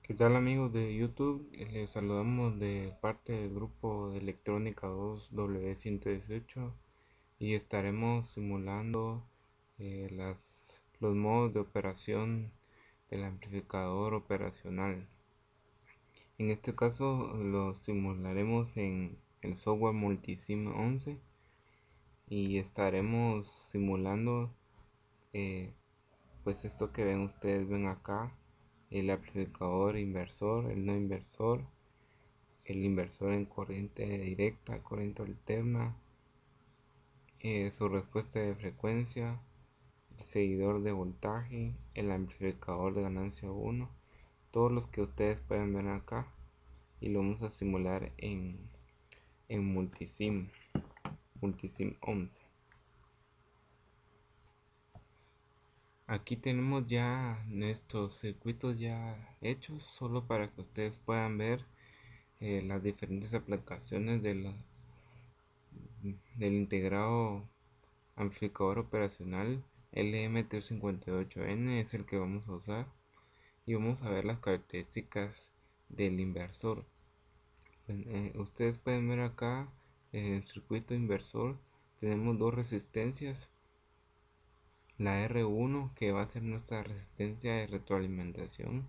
¿Qué tal amigos de YouTube? Les saludamos de parte del grupo de electrónica 2W118 y estaremos simulando los modos de operación del amplificador operacional. En este caso lo simularemos en el software Multisim 11 y estaremos simulando pues esto que ven acá, el amplificador inversor, el no inversor, el inversor en corriente directa, corriente alterna, su respuesta de frecuencia, el seguidor de voltaje, el amplificador de ganancia 1, todos los que ustedes pueden ver acá, y lo vamos a simular en Multisim 11. Aquí tenemos ya nuestros circuitos ya hechos, solo para que ustedes puedan ver las diferentes aplicaciones del integrado amplificador operacional. LM358N es el que vamos a usar y vamos a ver las características del inversor. Ustedes pueden ver acá en el circuito inversor tenemos dos resistencias, la R1 que va a ser nuestra resistencia de retroalimentación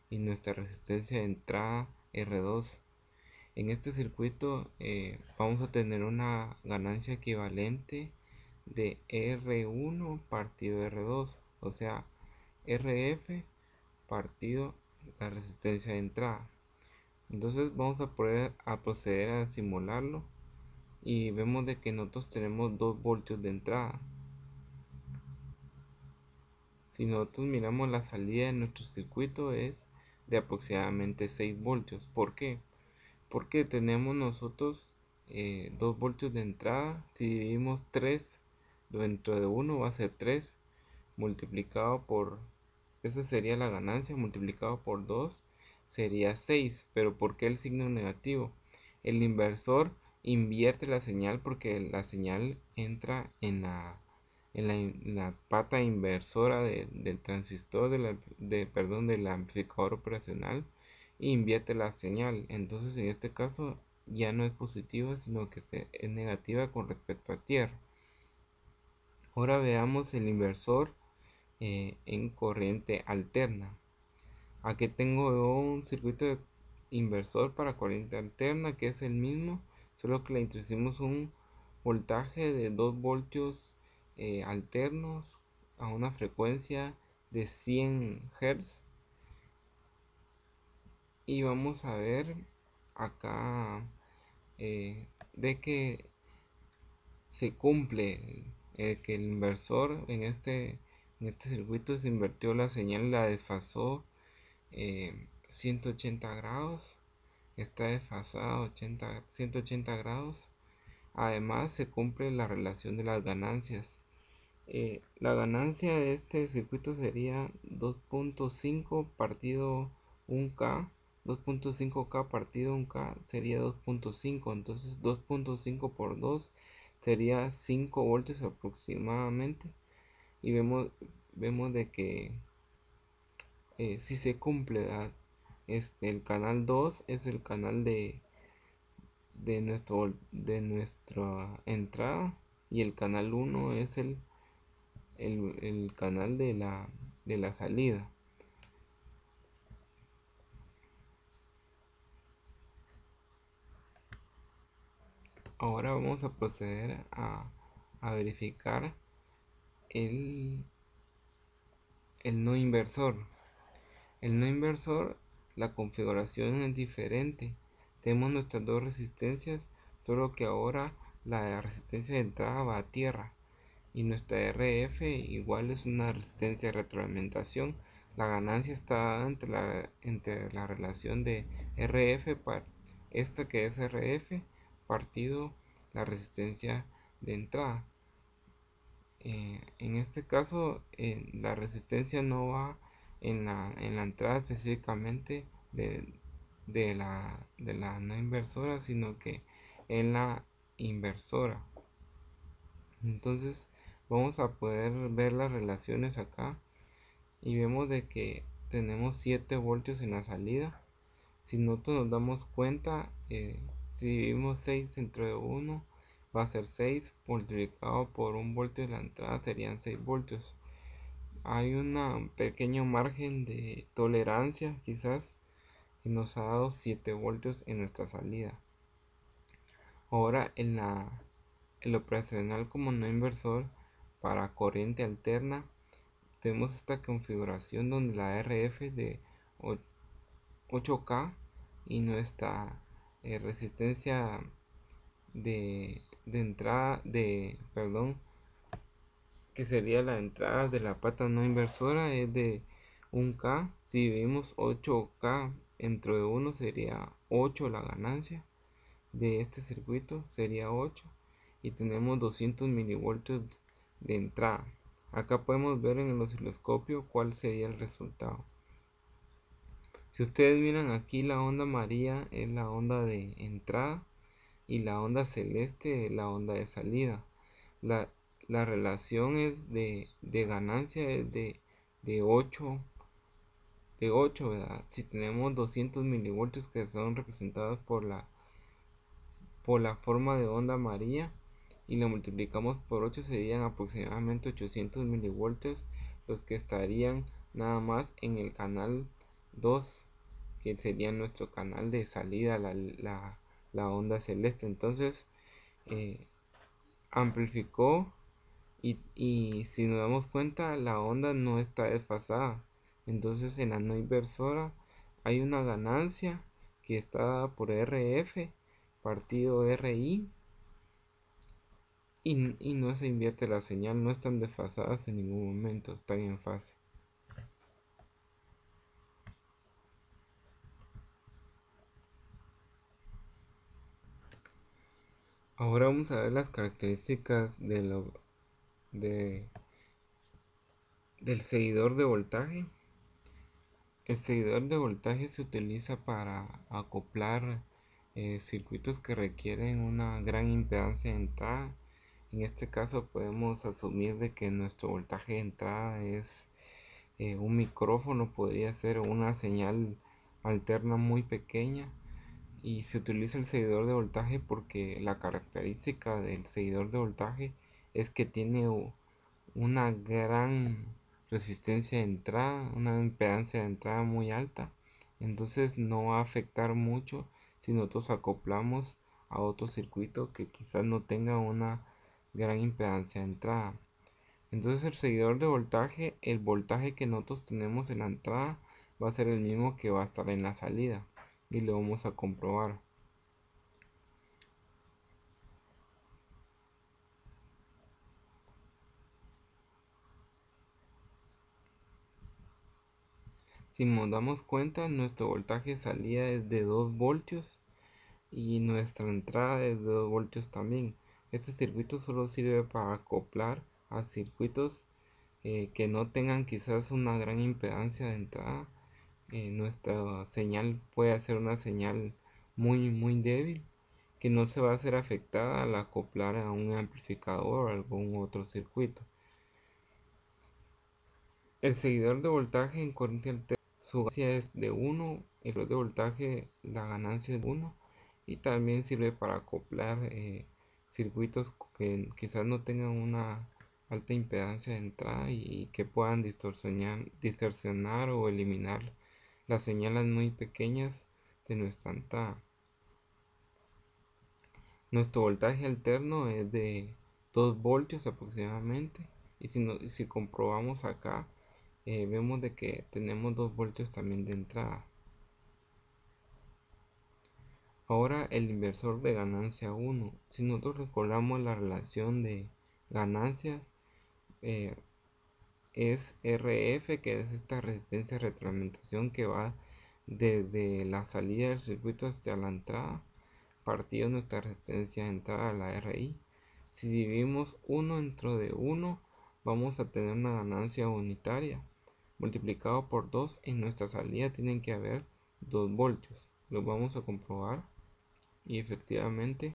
y nuestra resistencia de entrada R2. En este circuito vamos a tener una ganancia equivalente de R1 partido R2, o sea, RF partido la resistencia de entrada. Entonces vamos a proceder a simularlo y vemos de que nosotros tenemos 2 voltios de entrada. Si nosotros miramos la salida de nuestro circuito es de aproximadamente 6 voltios. ¿Por qué? Porque tenemos nosotros 2 voltios de entrada. Si dividimos 3 dentro de 1 va a ser 3 multiplicado por, esa sería la ganancia, multiplicado por 2 sería 6. Pero ¿por qué el signo negativo? El inversor invierte la señal porque la señal entra en la pata inversora del transistor del amplificador operacional e invierte la señal. Entonces en este caso ya no es positiva, sino que es negativa con respecto a tierra. Ahora veamos el inversor en corriente alterna. Aquí tengo un circuito de inversor para corriente alterna que es el mismo, solo que le introducimos un voltaje de 2 voltios alternos a una frecuencia de 100 Hz. Y vamos a ver acá de que se cumple que el inversor en este circuito se invirtió la señal, la desfasó 180 grados, está desfasada 180 grados. Además se cumple la relación de las ganancias. La ganancia de este circuito sería 2.5 partido 1K. 2.5K partido 1K sería 2.5. Entonces 2.5 por 2 sería 5 voltios aproximadamente. Y vemos de que si se cumple, el canal 2 es el canal de nuestra entrada y el canal 1 es el canal de la salida. Ahora vamos a proceder a verificar el, el no inversor. El no inversor, la configuración es diferente. Tenemos nuestras dos resistencias, solo que ahora la resistencia de entrada va a tierra y nuestra RF igual es una resistencia de retroalimentación. La ganancia está entre la relación de RF, esta que es RF, partido la resistencia de entrada. En este caso, la resistencia no va en la entrada específicamente de la no inversora, sino que en la inversora. Entonces vamos a poder ver las relaciones acá y vemos de que tenemos 7 voltios en la salida. Si nosotros nos damos cuenta, si dividimos 6 dentro de 1, va a ser 6 multiplicado por 1 voltio de la entrada, serían 6 voltios. Hay un pequeño margen de tolerancia quizás que nos ha dado 7 voltios en nuestra salida. Ahora en el operacional como no inversor para corriente alterna tenemos esta configuración donde la RF de 8K y nuestra resistencia de entrada perdón, que sería la entrada de la pata no inversora es de 1K. Si dividimos 8K entre de 1 sería 8 la ganancia de este circuito, sería 8, y tenemos 200 milivoltios de entrada. Acá podemos ver en el osciloscopio cuál sería el resultado. Si ustedes miran aquí, la onda amarilla es la onda de entrada y la onda celeste es la onda de salida. La, la relación es de ganancia es de 8, ¿verdad? Si tenemos 200 milivoltios que son representados por la forma de onda amarilla y lo multiplicamos por 8, serían aproximadamente 800 milivoltios los que estarían nada más en el canal 2, que sería nuestro canal de salida, la onda celeste. Entonces amplificó, y si nos damos cuenta, la onda no está desfasada. Entonces en la no inversora hay una ganancia que está dada por RF partido RI, y no se invierte la señal, no están desfasadas en ningún momento, están en fase. Ahora vamos a ver las características de, del seguidor de voltaje. El seguidor de voltaje se utiliza para acoplar circuitos que requieren una gran impedancia de entrada. En este caso podemos asumir de que nuestro voltaje de entrada es un micrófono, podría ser una señal alterna muy pequeña, y se utiliza el seguidor de voltaje porque la característica del seguidor de voltaje es que tiene una gran resistencia de entrada, una impedancia de entrada muy alta. Entonces no va a afectar mucho si nosotros acoplamos a otro circuito que quizás no tenga una gran impedancia de entrada. Entonces el seguidor de voltaje, el voltaje que nosotros tenemos en la entrada va a ser el mismo que va a estar en la salida, y lo vamos a comprobar. Si nos damos cuenta, nuestro voltaje de salida es de 2 voltios y nuestra entrada es de 2 voltios también. Este circuito solo sirve para acoplar a circuitos que no tengan quizás una gran impedancia de entrada. Nuestra señal puede ser una señal muy débil, que no se va a hacer afectada al acoplar a un amplificador o algún otro circuito. El seguidor de voltaje en corriente alterna, su ganancia es de 1, el seguidor de voltaje, la ganancia es de 1, y también sirve para acoplar circuitos que quizás no tengan una alta impedancia de entrada y que puedan distorsionar o eliminar las señales muy pequeñas de nuestra entrada. Nuestro voltaje alterno es de 2 voltios aproximadamente, y si comprobamos acá, vemos de que tenemos 2 voltios también de entrada. Ahora el inversor de ganancia 1. Si nosotros recordamos la relación de ganancia, eh, es RF, que es esta resistencia de retroalimentación que va desde la salida del circuito hasta la entrada, partido nuestra resistencia de entrada, la RI. Si dividimos 1 dentro de 1, vamos a tener una ganancia unitaria. Multiplicado por 2, en nuestra salida tienen que haber 2 voltios. Lo vamos a comprobar y efectivamente